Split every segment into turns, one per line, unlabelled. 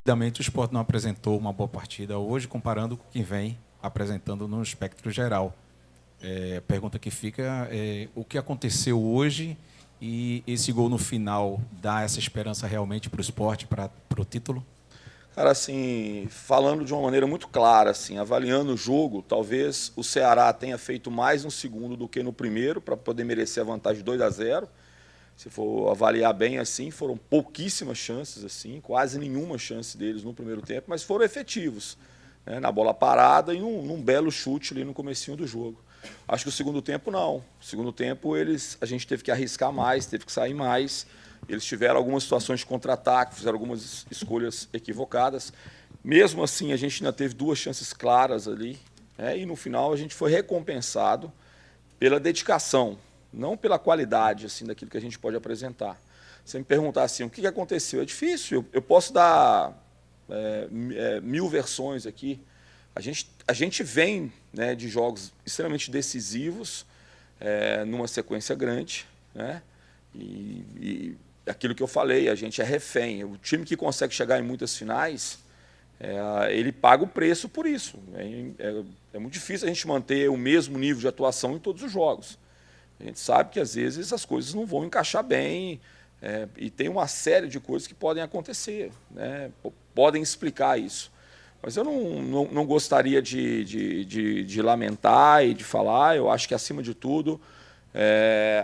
Rapidamente, o Sport não apresentou uma boa partida hoje, comparando com quem vem apresentando no espectro geral. A pergunta que fica é o que aconteceu hoje e esse gol no final dá essa esperança realmente para o Sport, para o título?
Cara, assim, falando de uma maneira muito clara, assim, avaliando o jogo, talvez o Ceará tenha feito mais no segundo do que no primeiro para poder merecer a vantagem de 2-0. Se for avaliar bem assim, foram pouquíssimas chances, assim, quase nenhuma chance deles no primeiro tempo, mas foram efetivos, né, na bola parada e num belo chute ali no comecinho do jogo. Acho que o segundo tempo não. O segundo tempo a gente teve que arriscar mais, teve que sair mais. Eles tiveram algumas situações de contra-ataque, fizeram algumas escolhas equivocadas. Mesmo assim, a gente ainda teve duas chances claras ali, né, e no final a gente foi recompensado pela dedicação, não pela qualidade assim daquilo que a gente pode apresentar. Você me perguntar assim, o que aconteceu? É difícil, eu posso dar mil versões aqui. A gente vem, né, de jogos extremamente decisivos, numa sequência grande, né, e aquilo que eu falei, a gente é refém. O time que consegue chegar em muitas finais, ele paga o preço por isso. É muito difícil a gente manter o mesmo nível de atuação em todos os jogos. A gente sabe que, às vezes, as coisas não vão encaixar bem, e tem uma série de coisas que podem acontecer, né, podem explicar isso. Mas eu não gostaria de lamentar e de falar. Eu acho que, acima de tudo,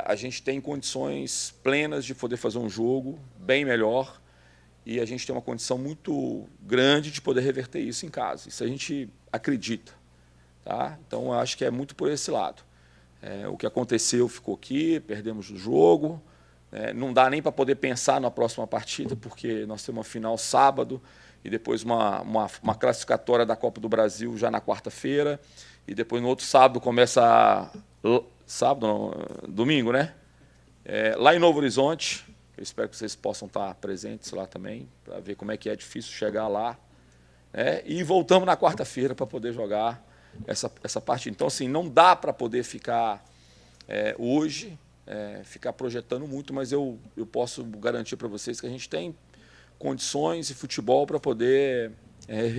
a gente tem condições plenas de poder fazer um jogo bem melhor e a gente tem uma condição muito grande de poder reverter isso em casa. Isso a gente acredita. Tá? Então, eu acho que é muito por esse lado. O que aconteceu ficou aqui, perdemos o jogo. Não dá nem para poder pensar na próxima partida, porque nós temos uma final sábado e depois uma classificatória da Copa do Brasil já na quarta-feira. E depois, no outro sábado, começa... Sábado, não, domingo, né? Lá em Novo Horizonte. Eu espero que vocês possam estar presentes lá também, para ver como é que é difícil chegar lá. E voltamos na quarta-feira para poder jogar essa partida. Então, assim, não dá para poder ficar hoje, ficar projetando muito, mas eu posso garantir para vocês que a gente tem condições e futebol para poder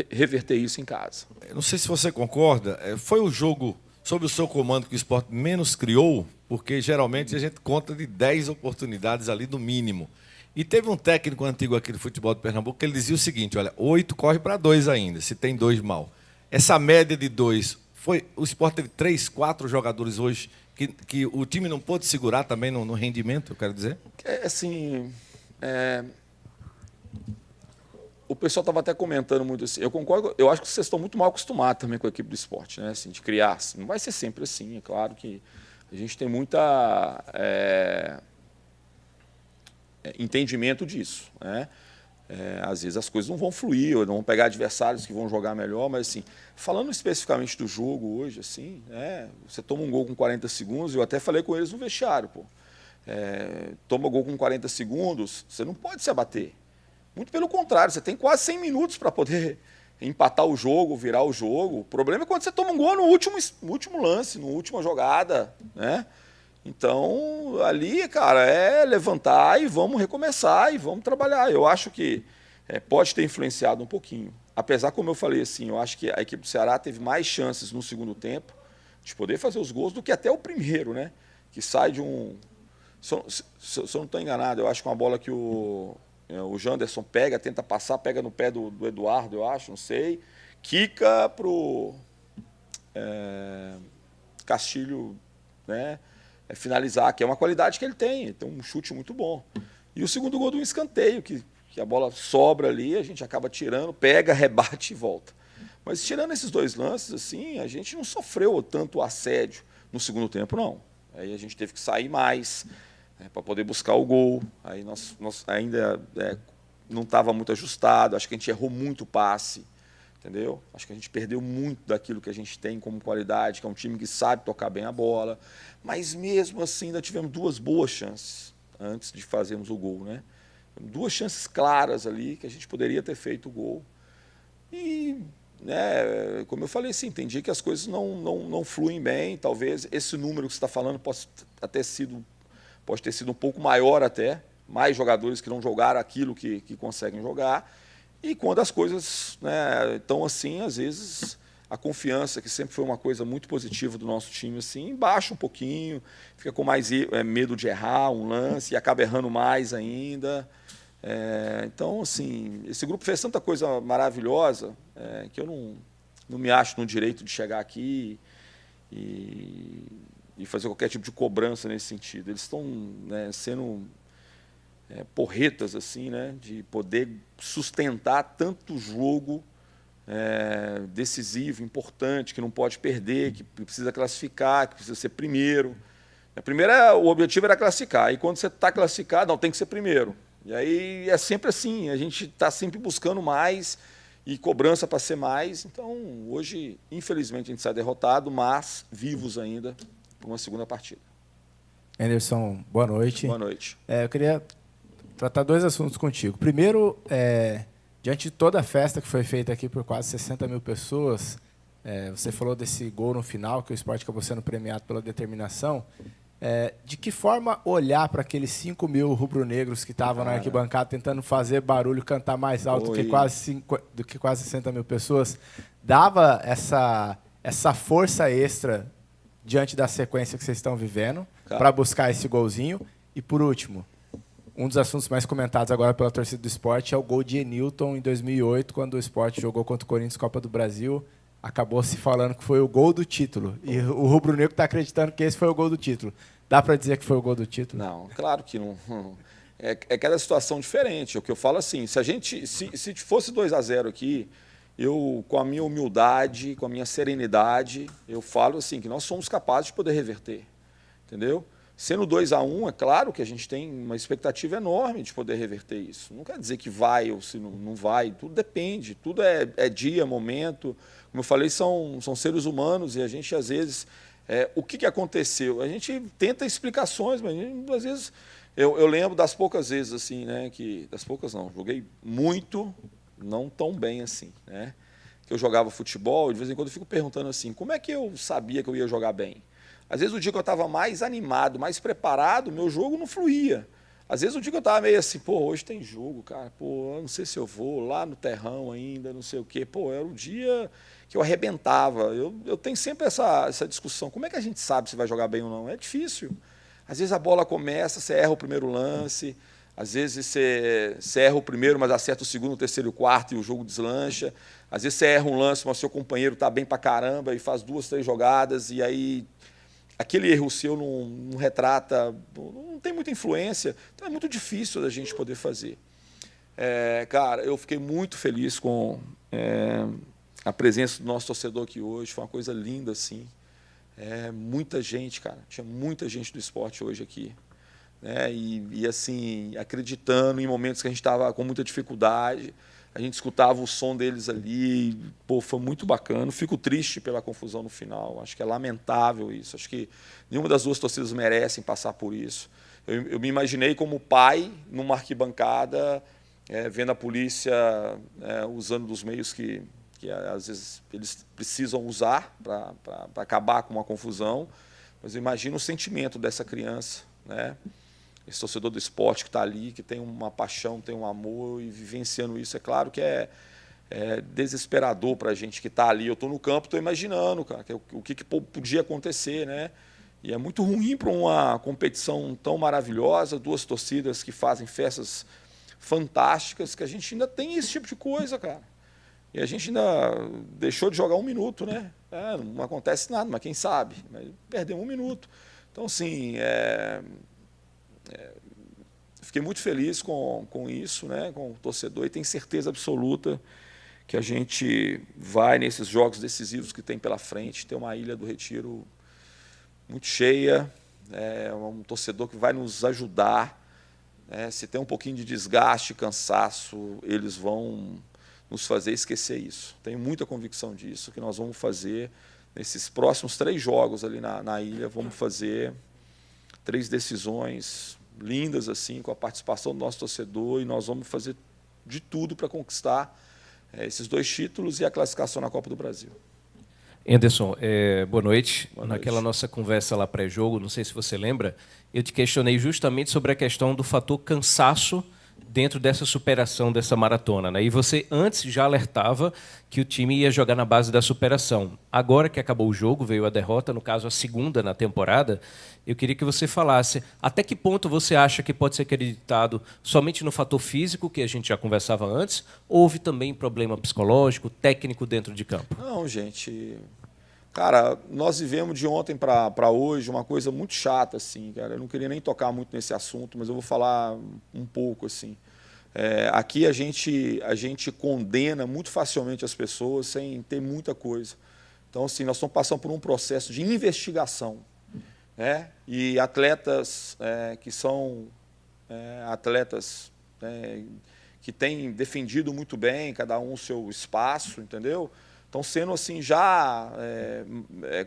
reverter isso em casa.
Eu não sei se você concorda, foi o jogo sob o seu comando que o Sport menos criou, porque geralmente a gente conta de 10 oportunidades ali no mínimo. E teve um técnico antigo aqui do futebol de Pernambuco que ele dizia o seguinte, olha, 8 corre para 2 ainda, se tem 2 mal. Essa média de 2, o Sport teve 3, 4 jogadores hoje que o time não pôde segurar também no rendimento, eu quero dizer?
O pessoal estava até comentando muito assim. Eu concordo, eu acho que vocês estão muito mal acostumados também com a equipe do Sport, né? Assim, de criar. Não vai ser sempre assim, é claro que a gente tem muita entendimento disso, né? Às vezes as coisas não vão fluir, ou não vão pegar adversários que vão jogar melhor, mas assim, falando especificamente do jogo hoje, assim, você toma um gol com 40 segundos, eu até falei com eles no vestiário, pô. Toma gol com 40 segundos, você não pode se abater. Muito pelo contrário, você tem quase 100 minutos para poder empatar o jogo, virar o jogo. O problema é quando você toma um gol no último lance, na última jogada, né? Então, ali, cara, é levantar e vamos recomeçar e vamos trabalhar. Eu acho que pode ter influenciado um pouquinho. Apesar, como eu falei, assim, eu acho que a equipe do Ceará teve mais chances no segundo tempo de poder fazer os gols do que até o primeiro, né? Que sai de um... Se eu não estou enganado, eu acho que uma bola que o Janderson pega, tenta passar, pega no pé do Eduardo, eu acho, não sei. Quica para o Castilho, né, finalizar, que é uma qualidade que ele tem um chute muito bom. E o segundo gol do escanteio, que a bola sobra ali, a gente acaba tirando, pega, rebate e volta. Mas tirando esses dois lances, assim, a gente não sofreu tanto assédio no segundo tempo, não. Aí a gente teve que sair mais para poder buscar o gol. Aí nós ainda não estava muito ajustado, acho que a gente errou muito o passe, entendeu? Acho que a gente perdeu muito daquilo que a gente tem como qualidade, que é um time que sabe tocar bem a bola. Mas mesmo assim ainda tivemos duas boas chances antes de fazermos o gol, né? Duas chances claras ali que a gente poderia ter feito o gol. E, né, como eu falei, assim, tem dia que as coisas não fluem bem. Talvez esse número que você está falando pode ter sido um pouco maior até, mais jogadores que não jogaram aquilo que conseguem jogar. E quando as coisas, né, estão assim, às vezes a confiança, que sempre foi uma coisa muito positiva do nosso time, assim, baixa um pouquinho, fica com mais medo de errar um lance e acaba errando mais ainda. Então, assim, esse grupo fez tanta coisa maravilhosa que eu não me acho no direito de chegar aqui e fazer qualquer tipo de cobrança nesse sentido. Eles estão, né, sendo porretas, assim, né, de poder sustentar tanto jogo decisivo, importante, que não pode perder, que precisa classificar, que precisa ser primeiro. O objetivo era classificar, e quando você está classificado, não, tem que ser primeiro. E aí é sempre assim, a gente está sempre buscando mais e cobrança para ser mais. Então, hoje, infelizmente, a gente sai derrotado, mas vivos ainda para uma segunda partida.
Anderson, boa noite.
Boa noite.
Eu queria tratar 2 assuntos contigo. Primeiro, diante de toda a festa que foi feita aqui por quase 60 mil pessoas, você falou desse gol no final, que o Sport acabou sendo premiado pela determinação. De que forma olhar para aqueles 5 mil rubro-negros que estavam na arquibancada tentando fazer barulho, cantar mais alto do que quase 60 mil pessoas, dava essa força extra diante da sequência que vocês estão vivendo para buscar esse golzinho? E, por último, um dos assuntos mais comentados agora pela torcida do Sport é o gol de Enilton em 2008, quando o Sport jogou contra o Corinthians Copa do Brasil. Acabou se falando que foi o gol do título. E o rubro-negro está acreditando que esse foi o gol do título. Dá para dizer que foi o gol do título?
Não, claro que não. É cada situação diferente. O que eu falo assim, se fosse 2-0 aqui, eu, com a minha humildade, com a minha serenidade, eu falo assim, que nós somos capazes de poder reverter. Entendeu? Sendo 2-1, é claro que a gente tem uma expectativa enorme de poder reverter isso. Não quer dizer que vai ou se não vai, tudo depende, tudo é dia, momento. Como eu falei, são seres humanos e a gente, às vezes, o que aconteceu? A gente tenta explicações, mas às vezes, eu lembro das poucas vezes, assim, né, das poucas não, joguei muito, não tão bem assim, né, que eu jogava futebol e de vez em quando eu fico perguntando assim, como é que eu sabia que eu ia jogar bem? Às vezes o dia que eu estava mais animado, mais preparado, meu jogo não fluía. Às vezes o dia que eu estava meio assim, hoje tem jogo, cara, eu não sei se eu vou lá no terrão ainda, não sei o quê. Era o dia que eu arrebentava. Eu tenho sempre essa discussão, como é que a gente sabe se vai jogar bem ou não? É difícil. Às vezes a bola começa, você erra o primeiro lance, às vezes você erra o primeiro, mas acerta o segundo, o terceiro e o quarto e o jogo deslancha. Às vezes você erra um lance, mas seu companheiro está bem pra caramba e faz 2, 3 jogadas e aí aquele erro seu não retrata, não tem muita influência, então é muito difícil da gente poder fazer. Cara, eu fiquei muito feliz com a presença do nosso torcedor aqui hoje, foi uma coisa linda, assim. Muita gente, cara, tinha muita gente do esporte hoje aqui. Né? E assim, acreditando em momentos que a gente estava com muita dificuldade, a gente escutava o som deles ali, foi muito bacana. Fico triste pela confusão no final, acho que é lamentável isso, acho que nenhuma das duas torcidas merecem passar por isso. Eu me imaginei como pai, numa arquibancada, vendo a polícia usando dos meios que às vezes eles precisam usar para acabar com uma confusão, mas eu imagino o sentimento dessa criança, né? Esse torcedor do esporte que está ali, que tem uma paixão, tem um amor e vivenciando isso, é claro que é desesperador para a gente que está ali. Eu estou no campo, estou imaginando, cara, o que podia acontecer, né? E é muito ruim para uma competição tão maravilhosa, 2 torcidas que fazem festas fantásticas, que a gente ainda tem esse tipo de coisa, cara. E a gente ainda deixou de jogar 1 minuto, né? Não acontece nada, mas quem sabe? Perdeu 1 minuto. Então, assim, fiquei muito feliz com isso, né, com o torcedor, e tenho certeza absoluta que a gente vai nesses jogos decisivos que tem pela frente, ter uma Ilha do Retiro muito cheia, um torcedor que vai nos ajudar. Se tem um pouquinho de desgaste, cansaço, eles vão nos fazer esquecer isso. Tenho muita convicção disso, que nós vamos fazer nesses próximos 3 jogos ali na Ilha, vamos fazer 3 decisões lindas, assim, com a participação do nosso torcedor, e nós vamos fazer de tudo para conquistar esses 2 títulos e a classificação na Copa do Brasil.
Anderson, boa noite.
Boa noite.
Naquela nossa conversa lá pré-jogo, não sei se você lembra, eu te questionei justamente sobre a questão do fator cansaço dentro dessa superação dessa maratona, né? E você antes já alertava que o time ia jogar na base da superação. Agora que acabou o jogo, veio a derrota, no caso a segunda na temporada, eu queria que você falasse até que ponto você acha que pode ser acreditado somente no fator físico, que a gente já conversava antes, ou houve também problema psicológico, técnico dentro de campo?
Não, gente. Cara, nós vivemos de ontem para hoje uma coisa muito chata, assim, cara. Eu não queria nem tocar muito nesse assunto, mas eu vou falar um pouco, assim. Aqui a gente condena muito facilmente as pessoas sem ter muita coisa. Então, assim, nós estamos passando por um processo de investigação, né? E atletas que são atletas que têm defendido muito bem, cada um o seu espaço, entendeu? Estão sendo assim já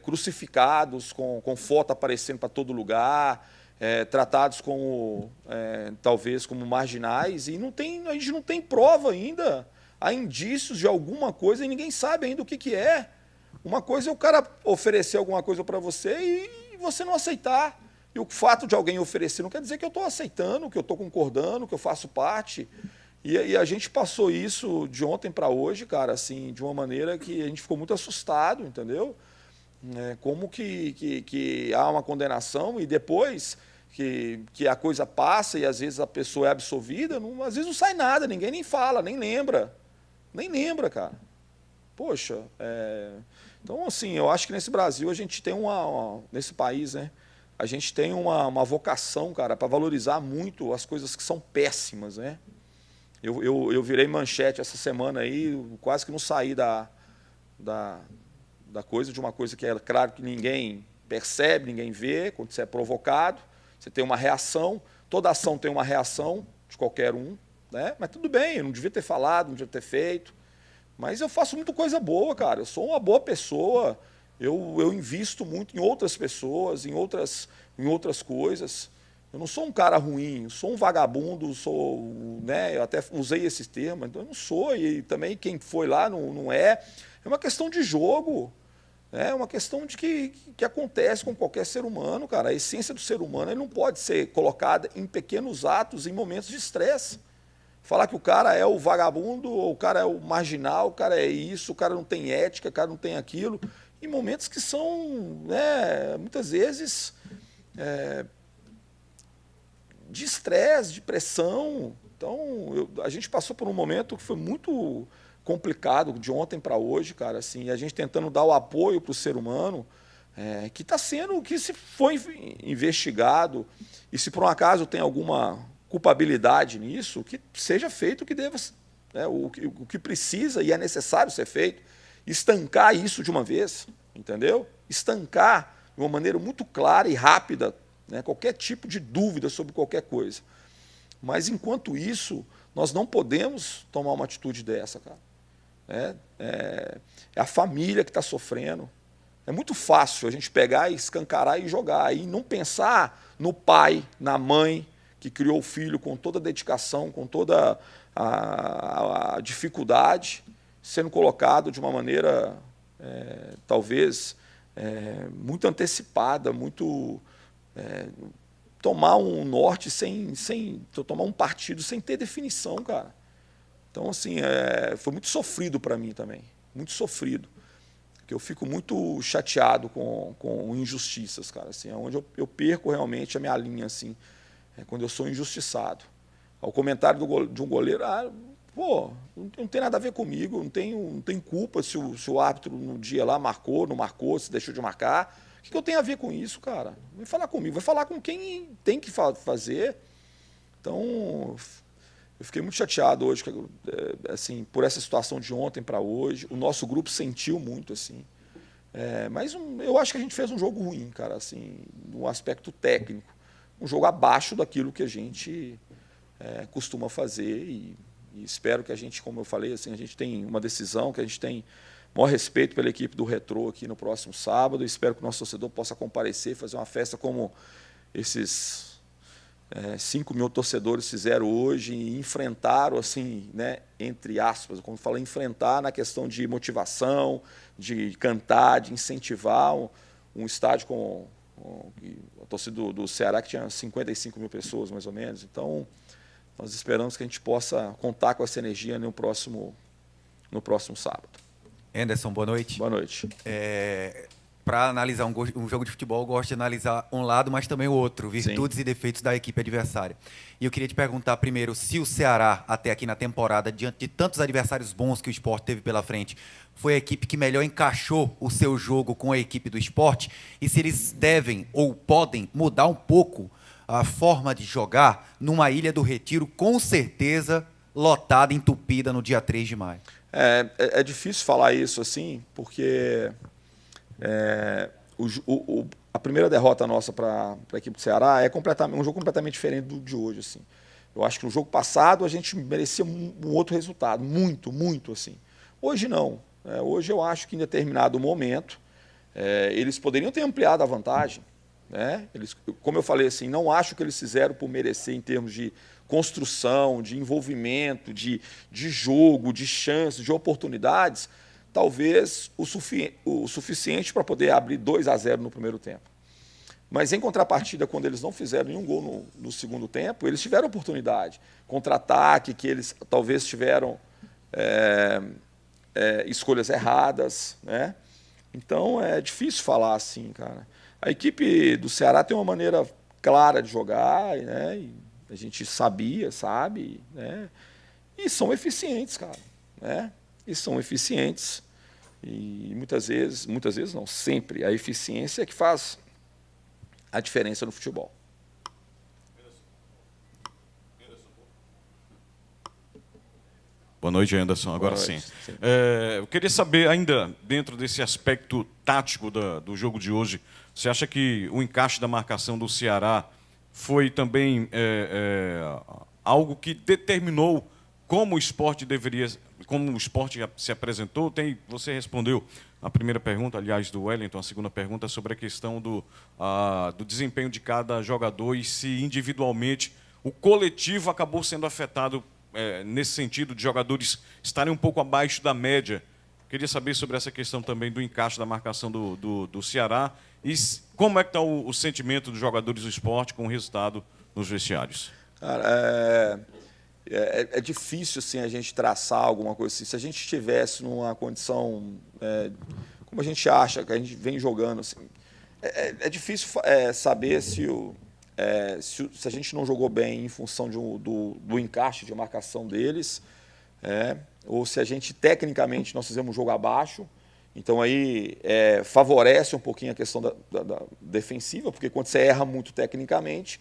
crucificados, com foto aparecendo para todo lugar, tratados como talvez como marginais, e a gente não tem prova ainda. Há indícios de alguma coisa e ninguém sabe ainda o que é. Uma coisa é o cara oferecer alguma coisa para você e você não aceitar. E o fato de alguém oferecer não quer dizer que eu estou aceitando, que eu estou concordando, que eu faço parte. E a gente passou isso de ontem para hoje, cara, assim, de uma maneira que a gente ficou muito assustado, entendeu? Como que há uma condenação e depois que a coisa passa e às vezes a pessoa é absolvida, às vezes não sai nada, ninguém nem fala, nem lembra. Nem lembra, cara. Poxa, então, assim, eu acho que nesse Brasil a gente tem nesse país, né? A gente tem uma vocação, cara, para valorizar muito as coisas que são péssimas, né? Eu virei manchete essa semana aí, quase que não saí da coisa, de uma coisa que é claro que ninguém percebe, ninguém vê, quando você é provocado, você tem uma reação, toda ação tem uma reação de qualquer um, né? Mas tudo bem, eu não devia ter falado, não devia ter feito, mas eu faço muita coisa boa, cara, eu sou uma boa pessoa, eu invisto muito em outras pessoas, em outras coisas. Eu não sou um cara ruim, eu sou um vagabundo, eu até usei esse termo, então eu não sou, e também quem foi lá não é. É uma questão de jogo, é uma questão de que acontece com qualquer ser humano, cara. A essência do ser humano ele não pode ser colocada em pequenos atos, em momentos de estresse. Falar que o cara é o vagabundo, ou o cara é o marginal, o cara é isso, o cara não tem ética, o cara não tem aquilo, em momentos que são, muitas vezes, de estresse, de pressão. Então, a gente passou por um momento que foi muito complicado, de ontem para hoje, cara, assim, a gente tentando dar o apoio para o ser humano, que está sendo, que se foi investigado, e se por um acaso tem alguma culpabilidade nisso, que seja feito o que deva, o que precisa e é necessário ser feito, estancar isso de uma vez, entendeu? Estancar de uma maneira muito clara e rápida, né, qualquer tipo de dúvida sobre qualquer coisa. Mas, enquanto isso, nós não podemos tomar uma atitude dessa, cara. É a família que está sofrendo. É muito fácil a gente pegar e escancarar e jogar, e não pensar no pai, na mãe, que criou o filho com toda a dedicação, com toda a dificuldade, sendo colocado de uma maneira, talvez, muito antecipada, muito... tomar um norte tomar um partido sem ter definição, cara. Então, assim, foi muito sofrido para mim também, muito sofrido, porque eu fico muito chateado com injustiças, cara, assim, onde eu perco realmente a minha linha, assim, quando eu sou injustiçado. O comentário de um goleiro, não tem nada a ver comigo, não tem culpa se o árbitro no dia lá marcou, não marcou, se deixou de marcar. O que eu tenho a ver com isso, cara? Não vai falar comigo, vai falar com quem tem que fazer. Então, eu fiquei muito chateado hoje, assim, por essa situação de ontem para hoje. O nosso grupo sentiu muito, assim. Mas eu acho que a gente fez um jogo ruim, cara, assim, no aspecto técnico. Um jogo abaixo daquilo que a gente costuma fazer e espero que a gente, como eu falei, assim, a gente tem uma decisão, que a gente tem maior respeito pela equipe do Retrô aqui no próximo sábado. Espero que o nosso torcedor possa comparecer, fazer uma festa como esses 5 mil torcedores fizeram hoje e enfrentaram, assim, né, entre aspas, quando fala enfrentar na questão de motivação, de cantar, de incentivar um estádio com a torcida do Ceará, que tinha 55 mil pessoas, mais ou menos. Então, nós esperamos que a gente possa contar com essa energia no próximo sábado.
Anderson, boa noite.
Boa noite.
Para analisar um jogo de futebol, eu gosto de analisar um lado, mas também o outro, virtudes e defeitos da equipe adversária. E eu queria te perguntar primeiro se o Ceará, até aqui na temporada, diante de tantos adversários bons que o Sport teve pela frente, foi a equipe que melhor encaixou o seu jogo com a equipe do Sport, e se eles devem ou podem mudar um pouco a forma de jogar numa Ilha do Retiro, com certeza lotada, entupida no dia 3 de maio.
É difícil falar isso assim, porque a primeira derrota nossa para a equipe do Ceará é um jogo completamente diferente do de hoje. Assim. Eu acho que no jogo passado a gente merecia um outro resultado, muito, muito assim. Hoje não. Hoje eu acho que em determinado momento eles poderiam ter ampliado a vantagem. Né? Como eu falei, assim, não acho que eles fizeram por merecer em termos de construção, de envolvimento, de jogo, de chances, de oportunidades, talvez o suficiente para poder abrir 2-0 no primeiro tempo. Mas, em contrapartida, quando eles não fizeram nenhum gol no segundo tempo, eles tiveram oportunidade. Contra-ataque, que eles talvez tiveram escolhas erradas. Né? Então, é difícil falar assim, cara. A equipe do Ceará tem uma maneira clara de jogar, né? E a gente sabe, né? E são eficientes, cara. Né? E são eficientes. E muitas vezes não, sempre, a eficiência é que faz a diferença no futebol.
Boa noite, Anderson. Agora sim. Eu queria saber, ainda dentro desse aspecto tático do jogo de hoje, você acha que o encaixe da marcação do Ceará foi também algo que determinou como o Sport se apresentou? Você respondeu a primeira pergunta, aliás, do Wellington, a segunda pergunta sobre a questão do desempenho de cada jogador e se individualmente o coletivo acabou sendo afetado nesse sentido de jogadores estarem um pouco abaixo da média. Queria saber sobre essa questão também do encaixe da marcação do Ceará e como é que está o sentimento dos jogadores do Sport com o resultado nos vestiários.
Cara, é difícil assim, a gente traçar alguma coisa assim. Se a gente estivesse numa condição como a gente acha, que a gente vem jogando, assim, é difícil saber se a gente não jogou bem em função do encaixe de marcação deles, ou se a gente, tecnicamente, nós fizemos um jogo abaixo. Então, aí favorece um pouquinho a questão da defensiva, porque quando você erra muito tecnicamente,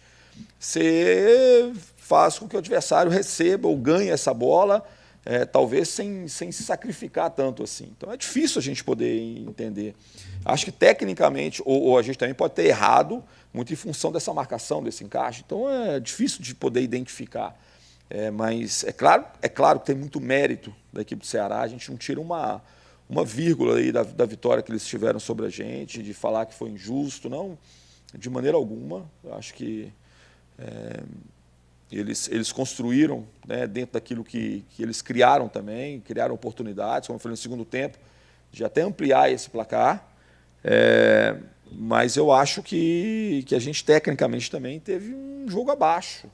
você faz com que o adversário receba ou ganhe essa bola, talvez sem se sacrificar tanto assim. Então, é difícil a gente poder entender. Acho que, tecnicamente, ou a gente também pode ter errado muito em função dessa marcação, desse encaixe. Então, é difícil de poder identificar. Mas é claro que tem muito mérito da equipe do Ceará. A gente não tira uma vírgula aí da vitória que eles tiveram sobre a gente, de falar que foi injusto, não, de maneira alguma. Eu acho que eles construíram, né, dentro daquilo que eles criaram também, criaram oportunidades, como eu falei no segundo tempo, de até ampliar esse placar. Mas eu acho que a gente, tecnicamente, também teve um jogo abaixo.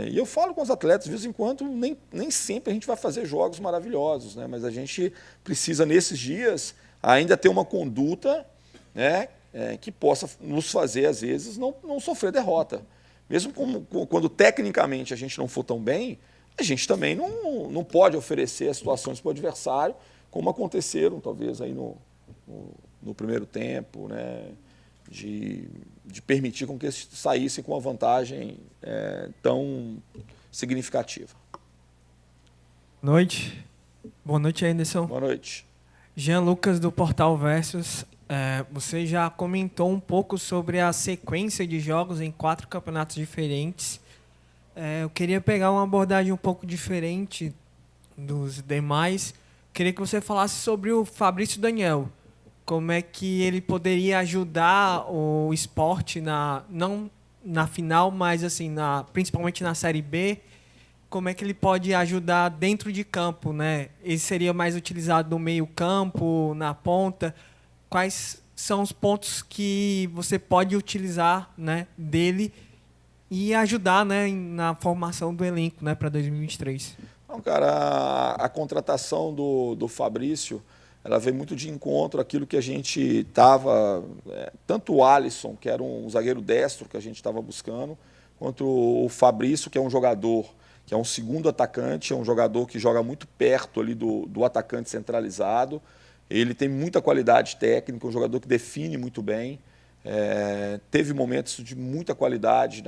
E eu falo com os atletas, de vez em quando, nem sempre a gente vai fazer jogos maravilhosos, né? Mas a gente precisa, nesses dias, ainda ter uma conduta, né, que possa nos fazer, às vezes, não sofrer derrota. Mesmo quando tecnicamente a gente não for tão bem, a gente também não pode oferecer situações para o adversário, como aconteceram, talvez, aí no primeiro tempo, né? De permitir com que eles saíssem com uma vantagem tão significativa.
Boa noite, Anderson.
Boa noite.
Jean Lucas, do Portal Versus. Você já comentou um pouco sobre a sequência de jogos em 4 campeonatos diferentes. Eu queria pegar uma abordagem um pouco diferente dos demais. Queria que você falasse sobre o Fabrício Daniel. Como é que ele poderia ajudar o Sport, não na final, mas assim, principalmente na Série B, como é que ele pode ajudar dentro de campo, né? Ele seria mais utilizado no meio campo, na ponta? Quais são os pontos que você pode utilizar, né, dele e ajudar, né, na formação do elenco, né, para 2023?
Não, cara, a contratação do Fabrício, ela veio muito de encontro àquilo que a gente estava, tanto o Alisson, que era um zagueiro destro que a gente estava buscando, quanto o Fabrício, que é um jogador, que é um segundo atacante, é um jogador que joga muito perto ali do atacante centralizado. Ele tem muita qualidade técnica, um jogador que define muito bem. Teve momentos de muita qualidade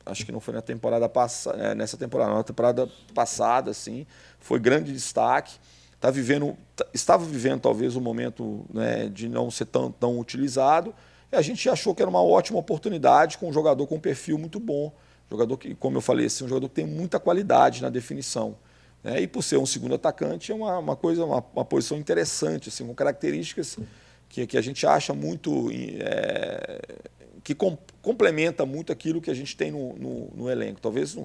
acho que não foi na temporada passada, nessa temporada, não, na temporada passada, assim, foi grande destaque. Estava vivendo talvez um momento, né, de não ser tão utilizado, e a gente achou que era uma ótima oportunidade com um jogador com um perfil muito bom, jogador que, como eu falei, assim, um jogador que tem muita qualidade na definição, né, e por ser um segundo atacante é uma posição interessante, assim, com características que a gente acha muito que complementa muito aquilo que a gente tem no elenco. Talvez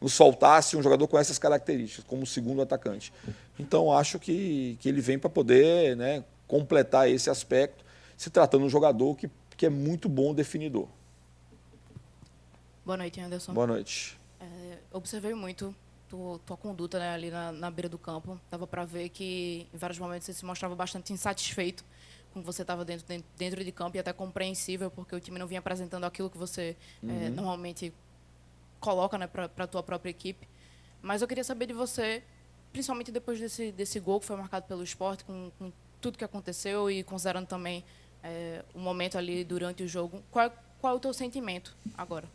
nos faltasse um jogador com essas características, como segundo atacante. Então, acho que ele vem para poder, né, completar esse aspecto, se tratando de um jogador que é muito bom definidor.
Boa noite, Anderson.
Boa noite.
Observei muito tua conduta, né, ali na beira do campo. Dava para ver que, em vários momentos, você se mostrava bastante insatisfeito com você estava dentro de campo, e até compreensível, porque o time não vinha apresentando aquilo que você normalmente coloca, né, para a tua própria equipe. Mas eu queria saber de você, principalmente depois desse gol que foi marcado pelo Sport, com tudo que aconteceu e considerando também o momento ali durante o jogo, qual é o teu sentimento agora?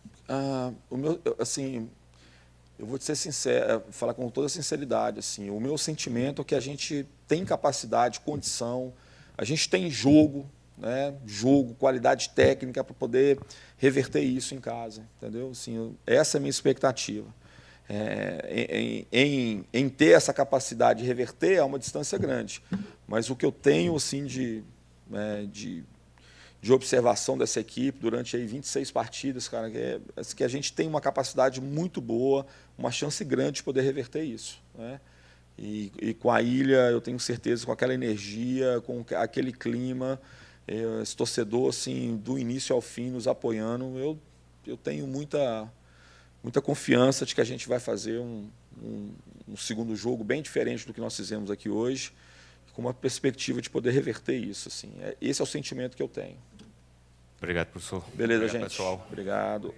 Eu vou te ser sincero, falar com toda sinceridade, assim, o meu sentimento é que a gente tem capacidade, condição, a gente tem jogo, né, qualidade técnica para poder reverter isso em casa, entendeu? Assim, essa é a minha expectativa. Em ter essa capacidade de reverter é uma distância grande, mas o que eu tenho assim de observação dessa equipe durante aí 26 partidas, cara, que a gente tem uma capacidade muito boa, uma chance grande de poder reverter isso, né? E com a Ilha, eu tenho certeza, com aquela energia, com aquele clima, esse torcedor, assim, do início ao fim, nos apoiando, eu tenho muita confiança de que a gente vai fazer um segundo jogo bem diferente do que nós fizemos aqui hoje, com uma perspectiva de poder reverter isso. Assim. Esse é o sentimento que eu tenho.
Obrigado, professor.
Beleza,
Obrigado,
gente.
pessoal.
Obrigado.